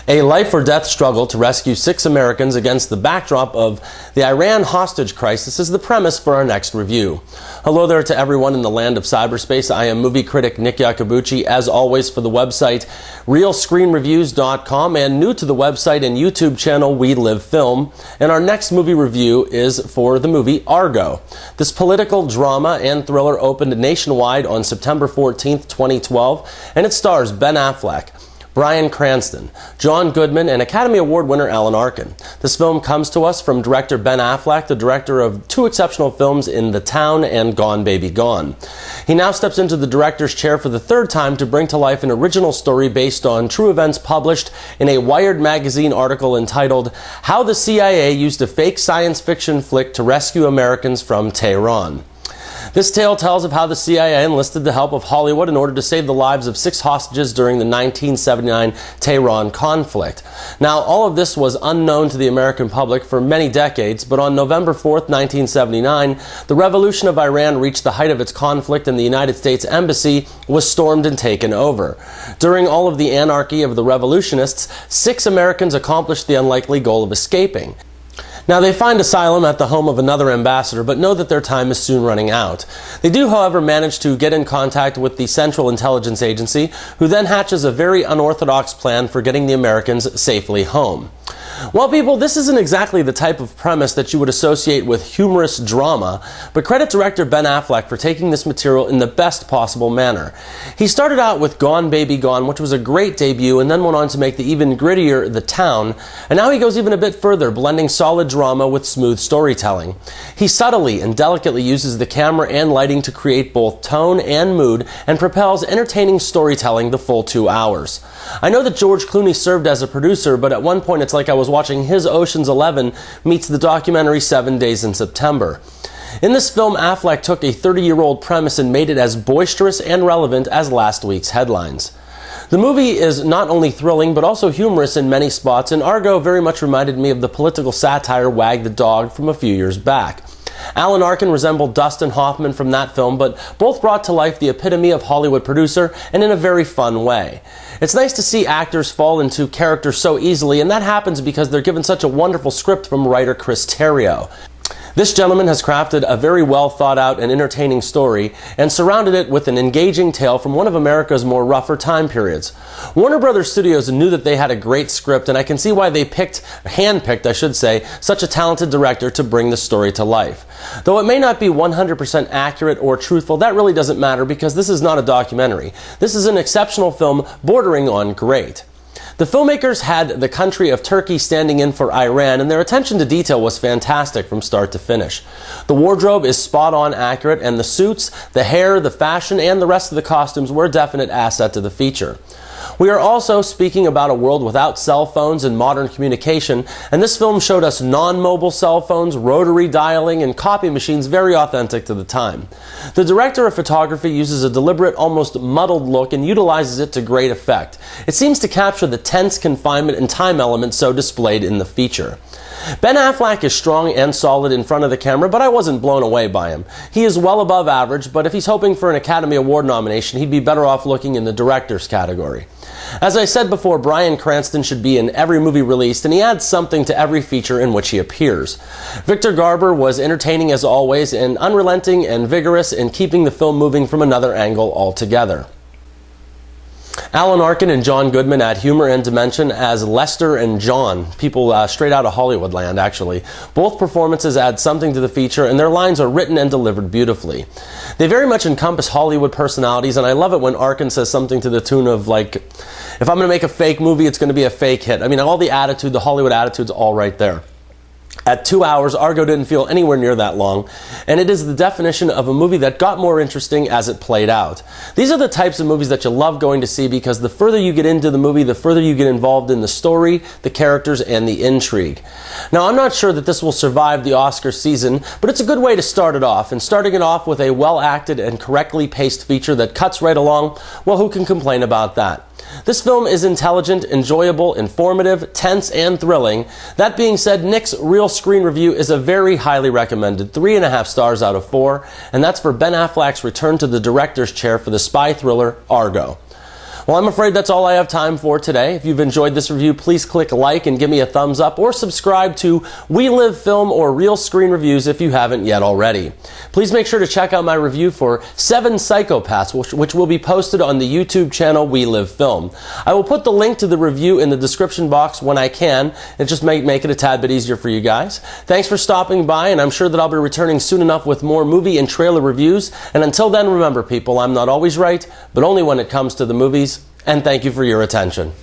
A life-or-death struggle to rescue 6 Americans against the backdrop of the Iran hostage crisis is the premise for our next review. Hello there to everyone in the land of cyberspace. I am movie critic Nick Yacobucci, as always for the website RealScreenReviews.com, and new to the website and YouTube channel We Live Film. And our next movie review is for the movie Argo. This political drama and thriller opened nationwide on September 14th, 2012, and it stars Ben Affleck, Bryan Cranston, John Goodman, and Academy Award winner Alan Arkin. This film comes to us from director Ben Affleck, the director of 2 exceptional films in The Town and Gone Baby Gone. He now steps into the director's chair for the 3rd time to bring to life an original story based on true events published in a Wired magazine article entitled "How the CIA Used a Fake Science Fiction Flick to Rescue Americans from Tehran." This tale tells of how the CIA enlisted the help of Hollywood in order to save the lives of 6 hostages during the 1979 Tehran conflict. Now, all of this was unknown to the American public for many decades, but on November 4th, 1979, the revolution of Iran reached the height of its conflict and the United States Embassy was stormed and taken over. During all of the anarchy of the revolutionists, 6 Americans accomplished the unlikely goal of escaping. Now, they find asylum at the home of another ambassador, but know that their time is soon running out. They do, however, manage to get in contact with the Central Intelligence Agency, who then hatches a very unorthodox plan for getting the Americans safely home. Well, people, this isn't exactly the type of premise that you would associate with humorous drama, but credit director Ben Affleck for taking this material in the best possible manner. He started out with Gone Baby Gone, which was a great debut, and then went on to make the even grittier The Town, and now he goes even a bit further, blending solid drama with smooth storytelling. He subtly and delicately uses the camera and lighting to create both tone and mood, and propels entertaining storytelling the full 2 hours. I know that George Clooney served as a producer, but at one point it's like I was watching his Ocean's 11 meets the documentary 7 Days in September. In this film, Affleck took a 30-year-old premise and made it as boisterous and relevant as last week's headlines. The movie is not only thrilling, but also humorous in many spots, and Argo very much reminded me of the political satire Wag the Dog from a few years back. Alan Arkin resembled Dustin Hoffman from that film, but both brought to life the epitome of Hollywood producer, and in a very fun way. It's nice to see actors fall into character so easily, and that happens because they're given such a wonderful script from writer Chris Terrio. This gentleman has crafted a very well thought out and entertaining story and surrounded it with an engaging tale from one of America's more rougher time periods. Warner Brothers Studios knew that they had a great script, and I can see why they handpicked, I should say, such a talented director to bring the story to life. Though it may not be 100% accurate or truthful, that really doesn't matter because this is not a documentary. This is an exceptional film bordering on great. The filmmakers had the country of Turkey standing in for Iran, and their attention to detail was fantastic from start to finish. The wardrobe is spot-on accurate, and the suits, the hair, the fashion, and the rest of the costumes were a definite asset to the feature. We are also speaking about a world without cell phones and modern communication, and this film showed us non-mobile cell phones, rotary dialing, and copy machines very authentic to the time. The director of photography uses a deliberate, almost muddled look and utilizes it to great effect. It seems to capture the tense confinement and time element so displayed in the feature. Ben Affleck is strong and solid in front of the camera, but I wasn't blown away by him. He is well above average, but if he's hoping for an Academy Award nomination, he'd be better off looking in the director's category. As I said before, Bryan Cranston should be in every movie released, and he adds something to every feature in which he appears. Victor Garber was entertaining as always, and unrelenting and vigorous in keeping the film moving from another angle altogether. Alan Arkin and John Goodman add humor and dimension as Lester and John, people straight out of Hollywood land, actually. Both performances add something to the feature, and their lines are written and delivered beautifully. They very much encompass Hollywood personalities, and I love it when Arkin says something to the tune of, like, if I'm going to make a fake movie, it's going to be a fake hit. I mean, all the attitude, the Hollywood attitude's all right there. At 2 hours, Argo didn't feel anywhere near that long, and it is the definition of a movie that got more interesting as it played out. These are the types of movies that you love going to see because the further you get into the movie, the further you get involved in the story, the characters, and the intrigue. Now, I'm not sure that this will survive the Oscar season, but it's a good way to start it off, and starting it off with a well-acted and correctly paced feature that cuts right along, well, who can complain about that? This film is intelligent, enjoyable, informative, tense, and thrilling. That being said, Nick's Real Screen Review is a very highly recommended 3.5 stars out of 4, and that's for Ben Affleck's return to the director's chair for the spy thriller Argo. Well, I'm afraid that's all I have time for today. If you've enjoyed this review, please click like and give me a thumbs up, or subscribe to We Live Film or Real Screen Reviews if you haven't yet already. Please make sure to check out my review for 7 Psychopaths, which will be posted on the YouTube channel We Live Film. I will put the link to the review in the description box when I can. It just may make it a tad bit easier for you guys. Thanks for stopping by, and I'm sure that I'll be returning soon enough with more movie and trailer reviews. And until then, remember people, I'm not always right, but only when it comes to the movies. And thank you for your attention.